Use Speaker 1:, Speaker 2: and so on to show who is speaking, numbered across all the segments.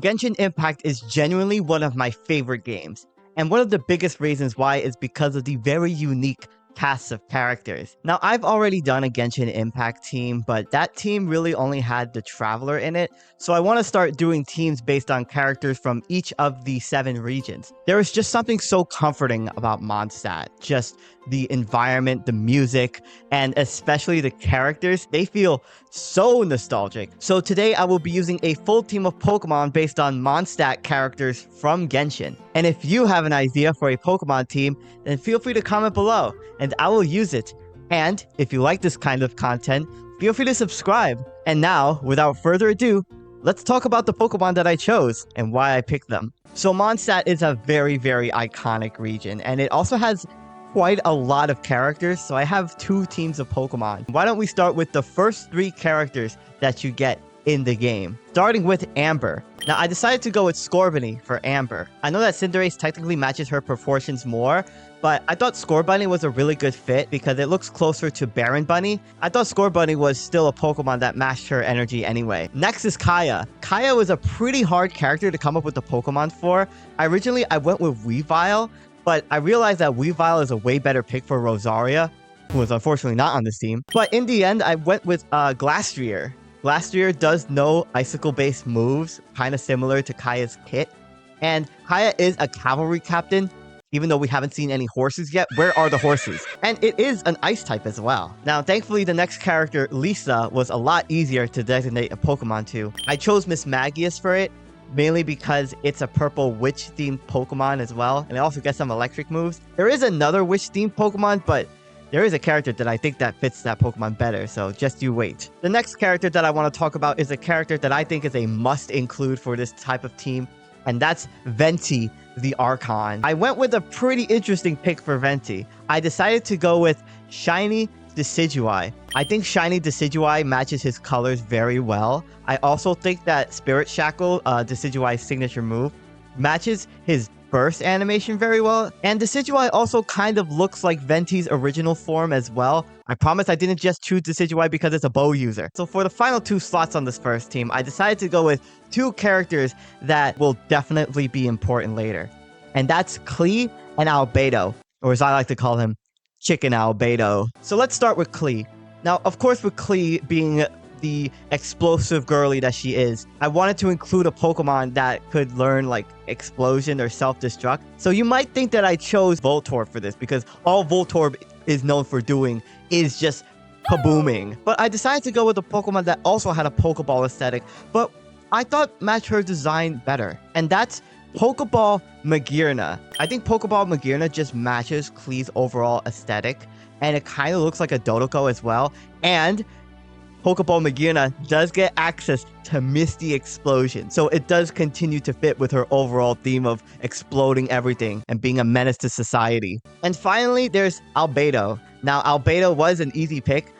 Speaker 1: Genshin Impact is genuinely one of my favorite games, and one of the biggest reasons why is because of the very unique cast of characters. Now, I've already done a Genshin Impact team, but that team really only had the Traveler in it, so I want to start doing teams based on characters from each of the 7 regions. There is just something so comforting about Mondstadt. Just the environment, the music, and especially the characters, they feel so nostalgic. So today I will be using a full team of Pokemon based on Mondstadt characters from Genshin. And if you have an idea for a Pokemon team, then feel free to comment below, and I will use it. And if you like this kind of content, feel free to subscribe. And now, without further ado, let's talk about the Pokemon that I chose and why I picked them. So Mondstadt is a very iconic region, and it also has quite a lot of characters, so I have 2 teams of Pokemon. Why don't we start with the first 3 characters that you get in the game, starting with Amber. Now, I decided to go with Scorbunny for Amber. I know that Cinderace technically matches her proportions more, but I thought Scorbunny was a really good fit because it looks closer to Baron Bunny. I thought Scorbunny was still a Pokemon that matched her energy anyway. Next is Kaya. Kaya was a pretty hard character to come up with a Pokemon for. Originally, I went with Weavile, but I realized that Weavile is a way better pick for Rosaria, who was unfortunately not on this team. But in the end, I went with Glastrier. Glastrier does know Icicle-based moves, kind of similar to Kaya's kit. And Kaya is a cavalry captain, even though we haven't seen any horses yet. Where are the horses? And it is an ice type as well. Now, thankfully, the next character, Lisa, was a lot easier to designate a Pokemon to. I chose Miss Magius for it, mainly because it's a purple witch-themed Pokemon as well, and it also gets some electric moves. There is another witch-themed Pokemon, but there is a character that I think that fits that Pokemon better, so just you wait. The next character that I want to talk about is a character that I think is a must-include for this type of team, and that's Venti, the Archon. I went with a pretty interesting pick for Venti. I decided to go with Shiny Decidueye. I think Shiny Decidueye matches his colors very well. I also think that Spirit Shackle, Decidueye's signature move, matches his burst animation very well. And Decidueye also kind of looks like Venti's original form as well. I promise I didn't just choose Decidueye because it's a bow user. So for the final 2 slots on this first team, I decided to go with 2 characters that will definitely be important later. And that's Klee and Albedo, or as I like to call him, Chicken Albedo. So let's start with Klee. Now, of course, with Klee being the explosive girly that she is, I wanted to include a Pokemon that could learn like explosion or self-destruct. So you might think that I chose Voltorb for this because all Voltorb is known for doing is just kabooming. But I decided to go with a Pokemon that also had a Pokeball aesthetic, but I thought matched her design better. And that's Pokeball Magearna. I think Pokeball Magearna just matches Klee's overall aesthetic, and it kind of looks like a Dodoko as well. And Pokeball Magearna does get access to Misty Explosion, so it does continue to fit with her overall theme of exploding everything and being a menace to society. And finally, there's Albedo. Now, Albedo was an easy pick.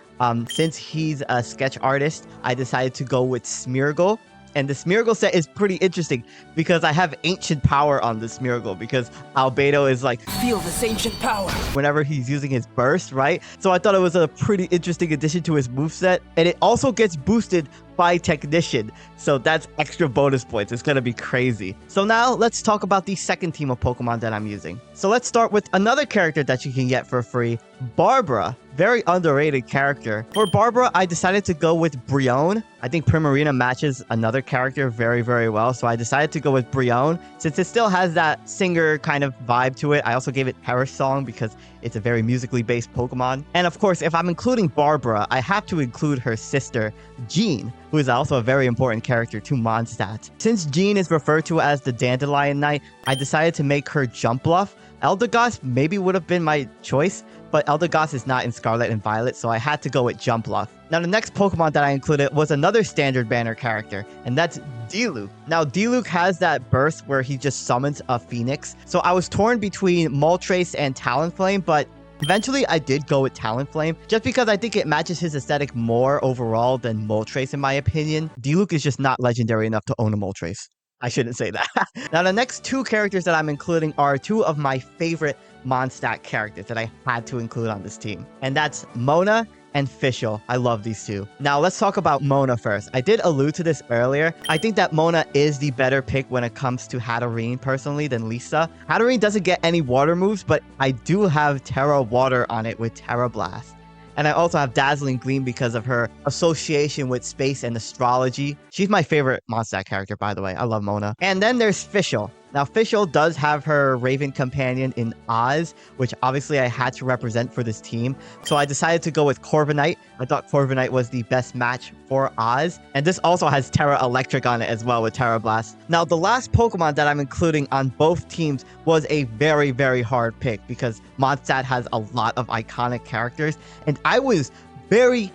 Speaker 1: Since he's a sketch artist, I decided to go with Smeargle. And the Smeargle set is pretty interesting because I have Ancient Power on the Smeargle because Albedo is like,
Speaker 2: feel this ancient power
Speaker 1: whenever he's using his burst, right? So I thought it was a pretty interesting addition to his moveset. And it also gets boosted by Technician. So that's extra bonus points. It's gonna be crazy. So now let's talk about the second team of Pokemon that I'm using. So let's start with another character that you can get for free, Barbara. Very underrated character. For Barbara, I decided to go with Brionne. I think Primarina matches another character very well, so I decided to go with Brionne. Since it still has that singer kind of vibe to it, I also gave it Perish Song because it's a very musically based Pokemon. And of course, if I'm including Barbara, I have to include her sister, Jean, who is also a very important character to Mondstadt. Since Jean is referred to as the Dandelion Knight, I decided to make her Jumpluff. Eldegoss maybe would have been my choice, but Eldegoss is not in Scarlet and Violet, so I had to go with Jumpluff. Now, the next Pokemon that I included was another standard banner character, and that's Diluc. Now, Diluc has that burst where he just summons a Phoenix, so I was torn between Moltres and Talonflame, but eventually I did go with Talonflame, just because I think it matches his aesthetic more overall than Moltres in my opinion. Diluc is just not legendary enough to own a Moltres. I shouldn't say that. Now, the next 2 characters that I'm including are 2 of my favorite Mondstadt characters that I had to include on this team. And that's Mona and Fischl. I love these two. Now let's talk about Mona first. I did allude to this earlier. I think that Mona is the better pick when it comes to Hatterene personally than Lisa. Hatterene doesn't get any water moves, but I do have Terra Water on it with Terra Blast. And I also have Dazzling Gleam because of her association with space and astrology. She's my favorite Mondstadt character, by the way. I love Mona. And then there's Fischl. Now, Fischl does have her Raven companion in Oz, which obviously I had to represent for this team. So I decided to go with Corviknight. I thought Corviknight was the best match for Oz. And this also has Terra Electric on it as well with Terra Blast. Now, the last Pokemon that I'm including on both teams was a very, very hard pick because Mondstadt has a lot of iconic characters. And I was very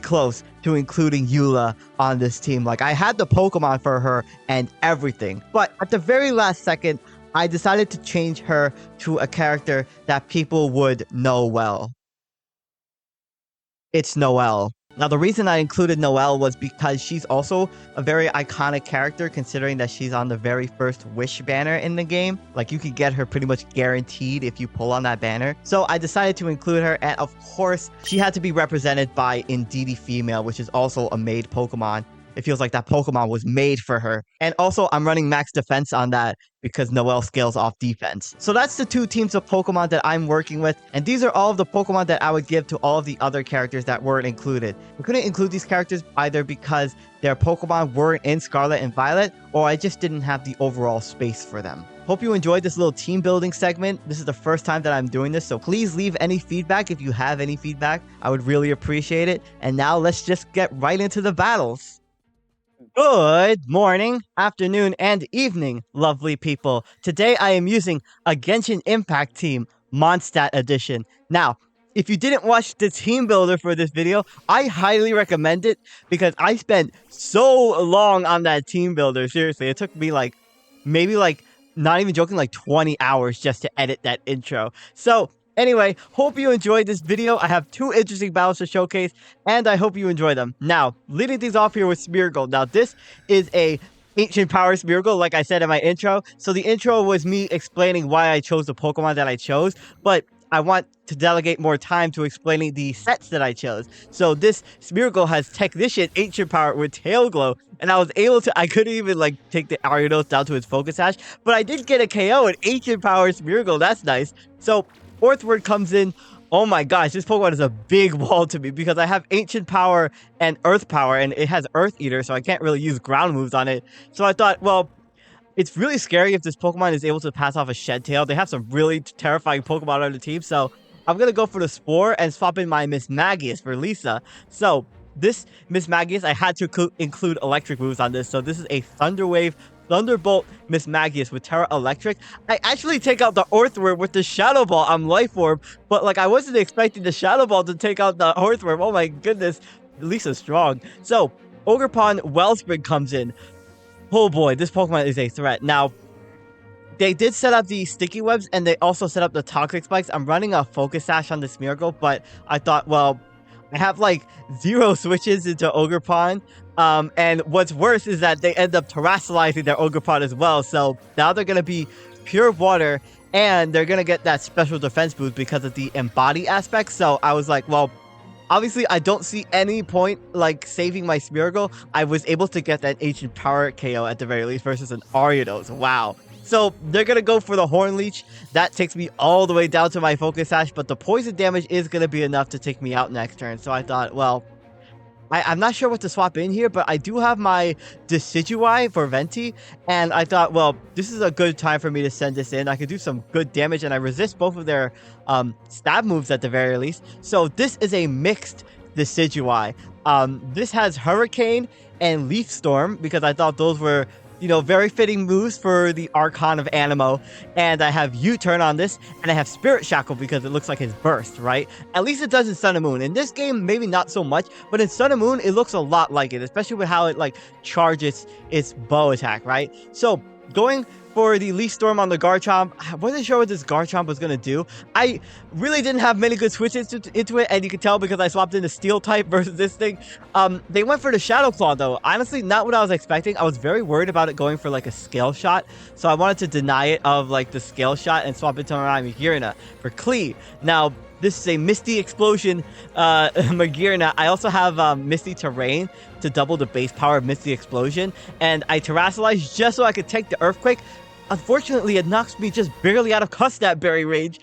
Speaker 1: close to including Eula on this team. Like, I had the Pokemon for her and everything. But at the very last second, I decided to change her to a character that people would know well. It's Noelle. Now, the reason I included Noelle was because she's also a very iconic character, considering that she's on the very first Wish banner in the game. Like, you could get her pretty much guaranteed if you pull on that banner. So I decided to include her, and of course, she had to be represented by Indeedee Female, which is also a made Pokemon. It feels like that Pokemon was made for her. And also, I'm running max defense on that because Noelle scales off defense. So that's the two teams of Pokemon that I'm working with. And these are all of the Pokemon that I would give to all of the other characters that weren't included. I couldn't include these characters either because their Pokemon weren't in Scarlet and Violet, or I just didn't have the overall space for them. Hope you enjoyed this little team building segment. This is the first time that I'm doing this, so please leave any feedback if you have any feedback. I would really appreciate it. And now let's just get right into the battles. Good morning, afternoon, and evening, lovely people. Today I am using a Genshin Impact team, Mondstadt edition. Now, if you didn't watch the team builder for this video, I highly recommend it because I spent so long on that team builder. Seriously, it took me not even joking, 20 hours just to edit that intro. So anyway, hope you enjoyed this video. I have two interesting battles to showcase, and I hope you enjoy them. Now, leading things off here with Smeargle. Now, this is a Ancient Power Smeargle, like I said in my intro. So the intro was me explaining why I chose the Pokemon that I chose, but I want to delegate more time to explaining the sets that I chose. So this Smeargle has Technician Ancient Power with Tail Glow, and I couldn't even take the Ariados down to its Focus Sash, but I did get a KO in Ancient Power Smeargle. That's nice. So Orthword comes in. Oh my gosh, this Pokemon is a big wall to me because I have Ancient Power and Earth Power, and it has Earth Eater, so I can't really use ground moves on it. So I thought, well, it's really scary if this Pokemon is able to pass off a Shed Tail. They have some really terrifying Pokemon on the team, so I'm going to go for the Spore and swap in my Mismagius for Lisa. So this Mismagius, I had to include electric moves on this, so this is a Thunder Wave Thunderbolt Mismagius with Terra Electric. I actually take out the Orthworm with the Shadow Ball on Life Orb, but I wasn't expecting the Shadow Ball to take out the Orthworm. Oh my goodness, Lisa's strong. So Ogerpon Wellspring comes in. Oh boy, this Pokemon is a threat. Now, they did set up the Sticky Webs, and they also set up the Toxic Spikes. I'm running a Focus Sash on the Smeargle, but I thought, well, I have 0 switches into Ogerpon. And what's worse is that they end up terrestrializing their Ogerpon as well. So now they're going to be pure water, and they're going to get that special defense boost because of the embody aspect. So I was like, well, obviously I don't see any point saving my Smeargle. I was able to get that Ancient Power KO at the very least versus an Ariados. Wow. So they're going to go for the Horn Leech. That takes me all the way down to my Focus Sash, but the poison damage is going to be enough to take me out next turn. So I thought, well, I'm not sure what to swap in here, but I do have my Decidueye for Venti, and I thought, well, this is a good time for me to send this in. I could do some good damage, and I resist both of their stab moves at the very least. So this is a mixed Decidueye. This has Hurricane and Leaf Storm, because I thought those were very fitting moves for the Archon of Anemo. And I have U-Turn on this, and I have Spirit Shackle because it looks like his burst, right? At least it does in Sun and Moon. In this game, maybe not so much, but in Sun and Moon, it looks a lot like it, especially with how it charges its bow attack, right? So going for the Leaf Storm on the Garchomp. I wasn't sure what this Garchomp was going to do. I really didn't have many good switches into it, and you can tell because I swapped in the Steel type versus this thing. They went for the Shadow Claw, though. Honestly, not what I was expecting. I was very worried about it going for, like, a Scale Shot, so I wanted to deny it of, like, the Scale Shot and swap it to my Magearna for Klee. Now, this is a Misty Explosion Magearna. I also have Misty Terrain to double the base power of Misty Explosion, and I Terrassalize just so I could take the Earthquake. Unfortunately, it knocks me just barely out of Custap Berry range.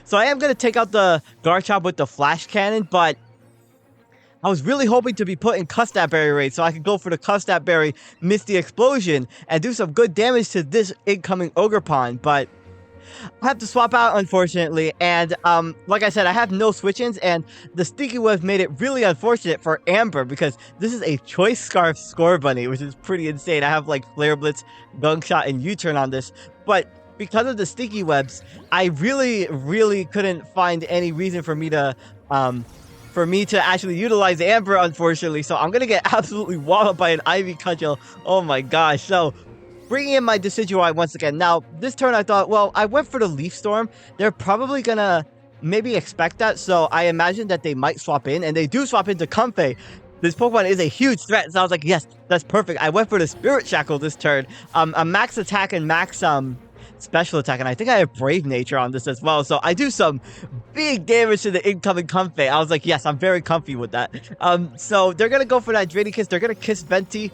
Speaker 1: So I am going to take out the Garchomp with the Flash Cannon, but I was really hoping to be put in Custap Berry range so I could go for the Custap Berry Misty Explosion and do some good damage to this incoming Ogerpon, but I have to swap out, unfortunately, and like I said, I have no switch-ins, and the Sticky Web made it really unfortunate for Amber, because this is a Choice Scarf Scorbunny, which is pretty insane. I have, like, Flare Blitz, Gunk Shot, and U-Turn on this, but because of the Sticky Webs, I really couldn't find any reason for me to actually utilize Amber, unfortunately, so I'm gonna get absolutely walloped by an Ivy Cudgel. Oh my gosh. So bringing in my Decidueye once again. Now, this turn I thought, well, I went for the Leaf Storm. They're probably gonna maybe expect that, so I imagine that they might swap in, and they do swap into Comfey. This Pokemon is a huge threat, so I was like, yes, that's perfect. I went for the Spirit Shackle this turn. A max attack and max special attack, and I think I have Brave Nature on this as well, so I do some big damage to the incoming Comfey. I was like, yes, I'm very comfy with that. So they're gonna go for that Draining Kiss. They're gonna Kiss Venti.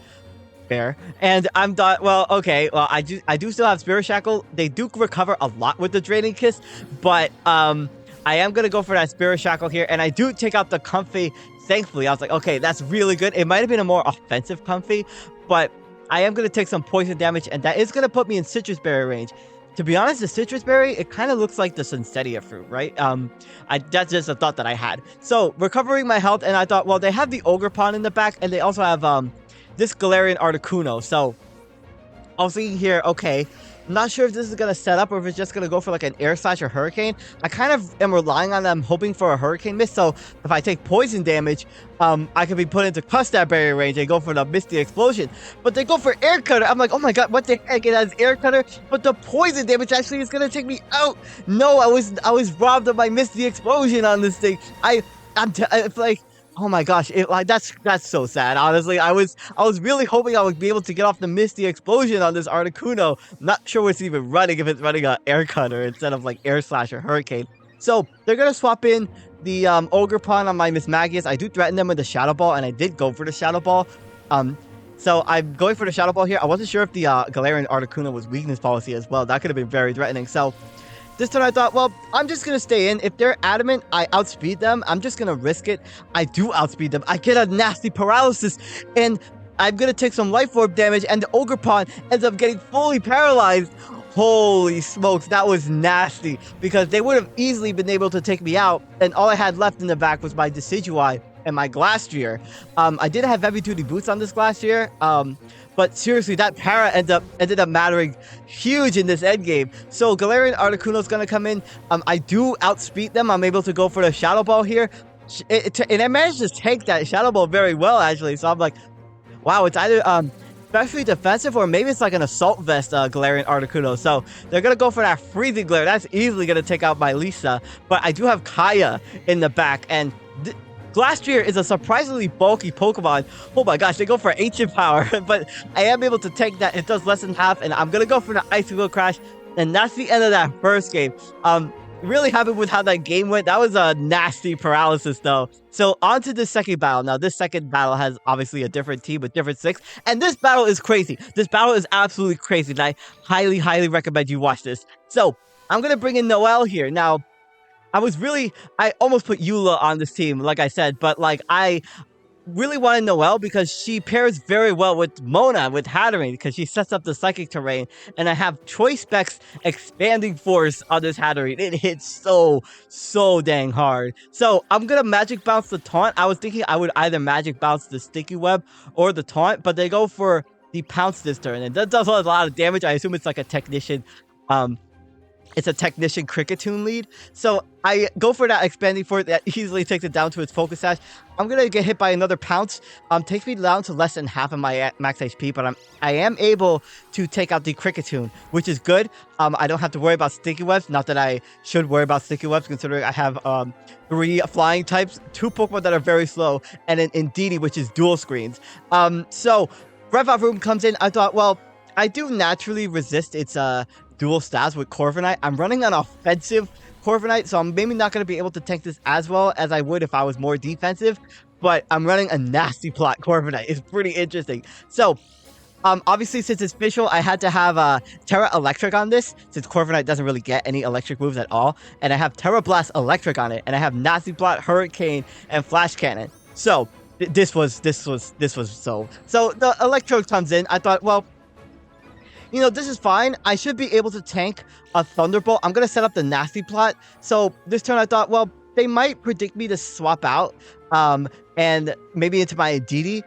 Speaker 1: Fair. And I'm thought, well, okay, well, I do still have Spirit Shackle. They do recover a lot with the Draining Kiss, but I am gonna go for that Spirit Shackle here, and I do take out the Comfey. Thankfully, I was like, okay, that's really good. It might have been a more offensive Comfey, but I am gonna take some poison damage, and that is gonna put me in Citrus Berry range. To be honest, the Citrus Berry, it kind of looks like the Sunsettia fruit, right? That's just a thought that I had. So, recovering my health, and I thought, well, they have the Ogerpon in the back, and they also have this Galarian Articuno. So I was thinking here, okay, I'm not sure if this is going to set up or if it's just going to go for like an Air Slash or Hurricane. I kind of am relying on them hoping for a Hurricane Mist, so if I take poison damage, I could be put into Custap Berry range and go for the Misty Explosion. But they go for Air Cutter. I'm like, oh my god, what the heck? It has Air Cutter, but the poison damage actually is going to take me out. No, I was robbed of my Misty Explosion on this thing. It's like, oh my gosh, that's so sad. Honestly, I was really hoping I would be able to get off the Misty Explosion on this Articuno. Not sure what's even running, if it's running a Air Cutter instead of like Air Slash or Hurricane. So they're gonna swap in the Ogerpon on my Mismagius. I do threaten them with the Shadow Ball, and I did go for the Shadow Ball. So I'm going for the Shadow Ball here. I wasn't sure if the Galarian Articuno was weakness policy as well. That could have been very threatening. So this turn I thought, well, I'm just going to stay in. If they're adamant I outspeed them, I'm just going to risk it. I do outspeed them. I get a nasty paralysis, and I'm going to take some Life Orb damage, and the Ogerpon ends up getting fully paralyzed. Holy smokes, that was nasty, because they would have easily been able to take me out, and all I had left in the back was my Decidueye and my Glastrier. I did have Heavy Duty Boots on this Glastrier, but seriously, that para ended up mattering huge in this endgame. So Galarian Articuno is going to come in. I do outspeed them. I'm able to go for the Shadow Ball here. And I managed to take that Shadow Ball very well, actually. So I'm like, wow, it's either especially defensive, or maybe it's like an Assault Vest Galarian Articuno. So they're going to go for that Freezing Glare. That's easily going to take out my Lisa. But I do have Kaya in the back, and Glastrier is a surprisingly bulky Pokemon. Oh my gosh, they go for Ancient Power, but I am able to take that. It does less than half, and I'm gonna go for the Icicle Crash, and that's the end of that first game. Really happy with how that game went. That was a nasty paralysis, though. So on to the second battle. Now, this second battle has obviously a different team with different six, and this battle is crazy. This battle is absolutely crazy, and I highly recommend you watch this. So I'm gonna bring in Noelle here. Now, I almost put Eula on this team, like I said, but like I really wanted Noelle because she pairs very well with Mona, with Hatterene, because she sets up the Psychic Terrain, and I have Choice Specs Expanding Force on this Hatterene. It hits so dang hard. So I'm gonna Magic Bounce the Taunt. I was thinking I would either Magic Bounce the Sticky Web or the Taunt, but they go for the Pounce this turn, and that does a lot of damage. I assume it's like a Technician It's a Technician Cricketune lead. So I go for that Expanding Force that easily takes it down to its Focus Sash. I'm going to get hit by another Pounce. Takes me down to less than half of my max HP, but I am able to take out the Cricketune, which is good. I don't have to worry about Sticky Webs. Not that I should worry about Sticky Webs, considering I have 3 flying types, 2 Pokemon that are very slow, and an Indeedee, which is dual screens. So Rev-Room comes in. I thought, well, I do naturally resist its dual stats with Corviknight. I'm running an offensive Corviknight, so I'm maybe not going to be able to tank this as well as I would if I was more defensive, but I'm running a nasty plot Corviknight. It's pretty interesting. So, obviously, since it's official, I had to have Terra Electric on this, since Corviknight doesn't really get any electric moves at all, and I have Terra Blast Electric on it, and I have Nasty Plot, Hurricane, and Flash Cannon. So, this was so the Electrode comes in. I thought, well, you know, this is fine. I should be able to tank a Thunderbolt. I'm going to set up the Nasty Plot. So this turn I thought, well, they might predict me to swap out and maybe into my Indeedee.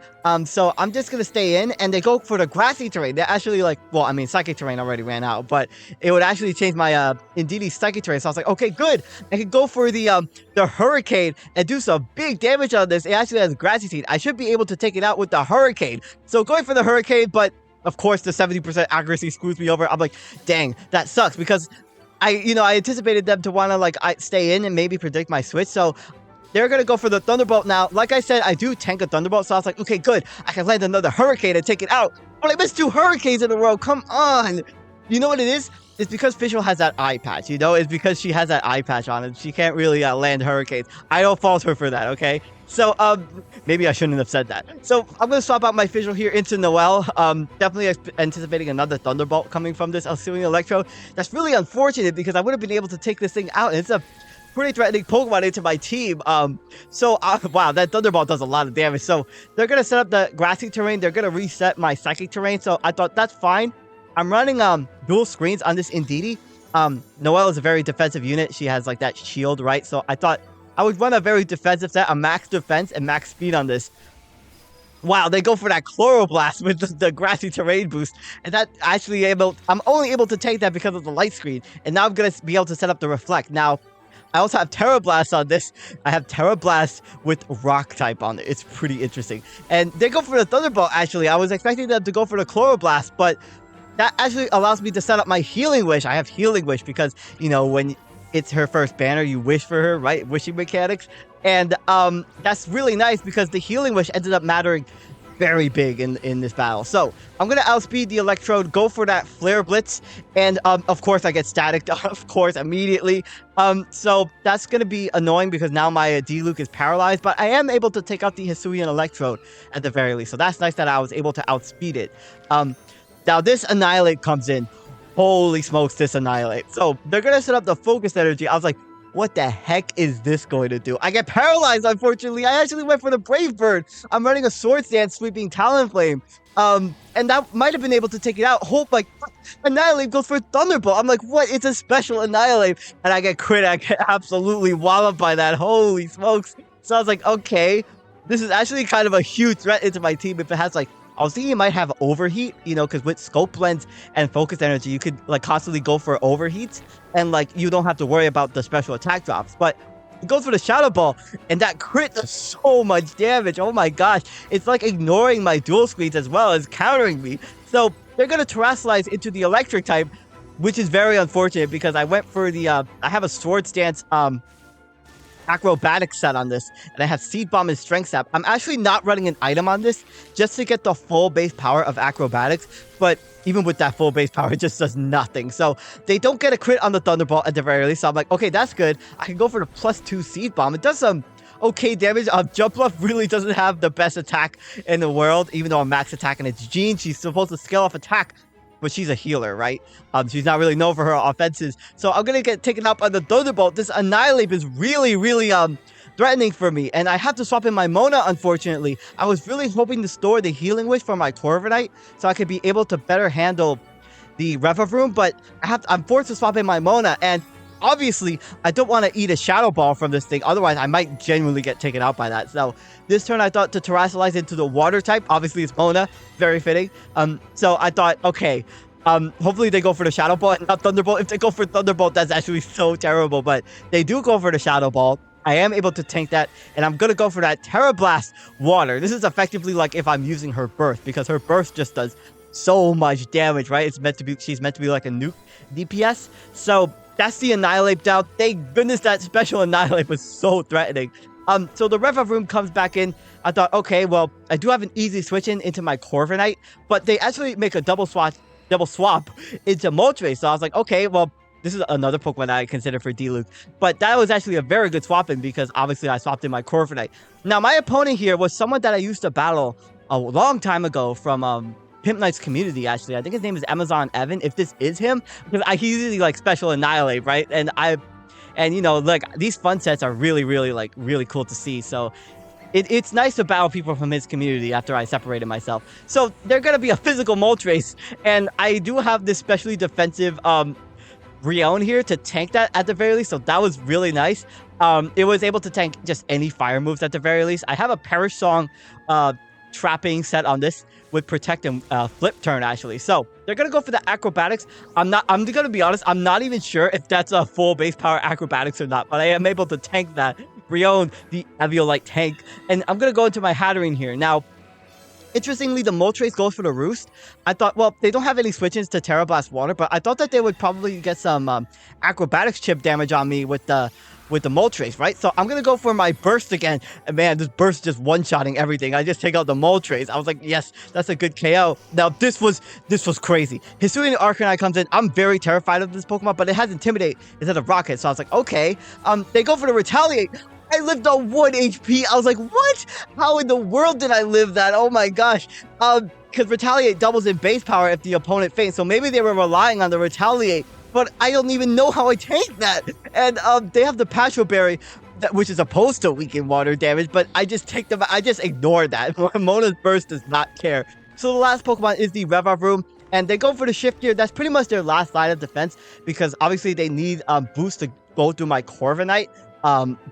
Speaker 1: So I'm just going to stay in, and they go for the Grassy Terrain. They're actually like, well, I mean, Psychic Terrain already ran out, but it would actually change my Indeedee Psychic Terrain. So I was like, okay, good. I can go for the Hurricane and do some big damage on this. It actually has Grassy Seed. I should be able to take it out with the Hurricane. So going for the Hurricane, but of course, the 70% accuracy screws me over. I'm like, dang, that sucks, because I anticipated them to want to like stay in and maybe predict my switch. So they're going to go for the Thunderbolt. Now, like I said, I do tank a Thunderbolt. So I was like, okay, good. I can land another Hurricane and take it out. But I missed 2 Hurricanes in a row. Come on. You know what it is? It's because Fischl has that eye patch, you know? It's because she has that eye patch on it. She can't really land Hurricanes. I don't fault her for that, okay? So, maybe I shouldn't have said that. So, I'm going to swap out my Fischl here into Noelle. Definitely anticipating another Thunderbolt coming from this Alcyon Electro. That's really unfortunate, because I would have been able to take this thing out. And it's a pretty threatening Pokemon into my team. Wow, that Thunderbolt does a lot of damage. So, they're going to set up the Grassy Terrain. They're going to reset my Psychic Terrain. So, I thought that's fine. I'm running dual screens on this Indeedee. Noelle is a very defensive unit. She has like that shield, right? So I thought I would run a very defensive set, a max defense and max speed on this. Wow, they go for that Chloroblast with the Grassy Terrain boost. And that actually I'm only able to take that because of the light screen. And now I'm going to be able to set up the Reflect. Now, I also have Terra Blast on this. I have Terra Blast with Rock type on it. It's pretty interesting. And they go for the Thunderbolt, actually. I was expecting them to go for the Chloroblast, but that actually allows me to set up my Healing Wish. I have Healing Wish because, you know, when it's her first banner, you wish for her, right? Wishing mechanics. And that's really nice because the Healing Wish ended up mattering very big in this battle. So I'm going to outspeed the Electrode, go for that Flare Blitz. And of course, I get static, of course, immediately. So that's going to be annoying because now my D-Luke is paralyzed. But I am able to take out the Hisuian Electrode at the very least. So that's nice that I was able to outspeed it. Now, this Annihilate comes in. Holy smokes, this Annihilate. So, they're going to set up the Focus Energy. I was like, what the heck is this going to do? I get paralyzed, unfortunately. I actually went for the Brave Bird. I'm running a Swords Dance Sweeping Talonflame. And that might have been able to take it out. Hope, like, Annihilate goes for Thunderbolt. I'm like, what? It's a special Annihilate. And I get crit. I get absolutely walloped by that. Holy smokes. So, I was like, okay. This is actually kind of a huge threat into my team if it has, like, I was thinking it might have Overheat, you know, because with Scope Blends and Focus Energy, you could, like, constantly go for Overheats, and, like, you don't have to worry about the special attack drops. But it goes for the Shadow Ball, and that crit does so much damage. Oh my gosh. It's, like, ignoring my dual screens as well as countering me. So they're going to Terrasilize into the Electric type, which is very unfortunate because I went for the, I have a Swords Dance, Acrobatic set on this, and I have Seed Bomb and Strength Sap. I'm actually not running an item on this just to get the full base power of Acrobatics, but even with that full base power, it just does nothing. So they don't get a crit on the Thunderbolt at the very least. So I'm like, okay, that's good. I can go for the +2 Seed Bomb. It does some okay damage. Jump Bluff really doesn't have the best attack in the world, even though I'm max attack and it's Jean. She's supposed to scale off attack, but she's a healer, right? She's not really known for her offenses. So I'm going to get taken out by the Thunderbolt. This Annihilate is really, really threatening for me. And I have to swap in my Mona, unfortunately. I was really hoping to store the Healing Wish for my Corviknight so I could be able to better handle the Rev-Room, but I'm forced to swap in my Mona. And obviously, I don't want to eat a Shadow Ball from this thing. Otherwise, I might genuinely get taken out by that. So this turn, I thought to Terrasilize into the Water type. Obviously, it's Mona. Very fitting. So I thought, okay, Hopefully they go for the Shadow Ball and not Thunderbolt. If they go for Thunderbolt, that's actually so terrible, but they do go for the Shadow Ball. I am able to tank that, and I'm gonna go for that Terra Blast Water. This is effectively like if I'm using her burst, because her burst just does so much damage, right? It's meant to be, she's meant to be like a nuke DPS. So that's the Annihilate down. Thank goodness that special Annihilate was so threatening. So the Rev Room comes back in. I thought, okay, well, I do have an easy switch into my Corviknight, but they actually make a double swap into Moltres. So I was like, okay, well, this is another Pokemon I consider for D-Luke. But that was actually a very good swap in because obviously I swapped in my Corviknight. Now, my opponent here was someone that I used to battle a long time ago from Pimp Knight's community, actually. I think his name is Amazon Evan, if this is him. Because he usually like special Annihilate, right? And you know, like these fun sets are really, really cool to see. So it's nice to battle people from his community after I separated myself. So they're gonna be a physical Moltres, and I do have this specially defensive Rion here to tank that at the very least. So that was really nice. It was able to tank just any fire moves at the very least. I have a Perish Song trapping set on this with Protect and Flip Turn, actually. So they're gonna go for the Acrobatics. I'm gonna be honest, I'm not even sure if that's a full base power Acrobatics or not, but I am able to tank that. Rion, the Eviolite tank. And I'm gonna go into my Hatterene here. Now, interestingly, the Moltres goes for the Roost. I thought, well, they don't have any switch-ins to Terra Blast Water, but I thought that they would probably get some Acrobatics chip damage on me with the Moltres, right? So I'm gonna go for my Burst again. And man, this Burst just one-shotting everything. I just take out the Moltres. I was like, yes, that's a good KO. Now, this was crazy. Hisuian Arcanine comes in. I'm very terrified of this Pokemon, but it has Intimidate instead of Rocket. So I was like, okay. They go for the Retaliate. I lived on 1 HP. I was like, what? How in the world did I live that? Oh my gosh. Because Retaliate doubles in base power if the opponent faints. So maybe they were relying on the Retaliate, but I don't even know how I tanked that. And they have the Patro Berry, which is opposed to weaken water damage, but I just take them. I just ignored that. Mona's Burst does not care. So the last Pokemon is the Rev Room, and they go for the Shift Gear. That's pretty much their last line of defense because obviously they need boost to go through my Corviknight.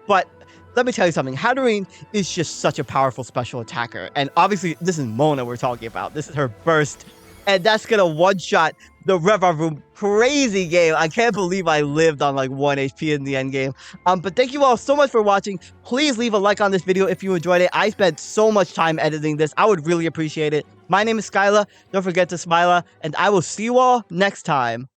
Speaker 1: But let me tell you something. Hatterene is just such a powerful special attacker. And obviously, this is Mona we're talking about. This is her burst. And that's going to one-shot the Rev Room. Crazy game. I can't believe I lived on like 1 HP in the end game. But thank you all so much for watching. Please leave a like on this video if you enjoyed it. I spent so much time editing this. I would really appreciate it. My name is SkyLaaa. Don't forget to smile. And I will see you all next time.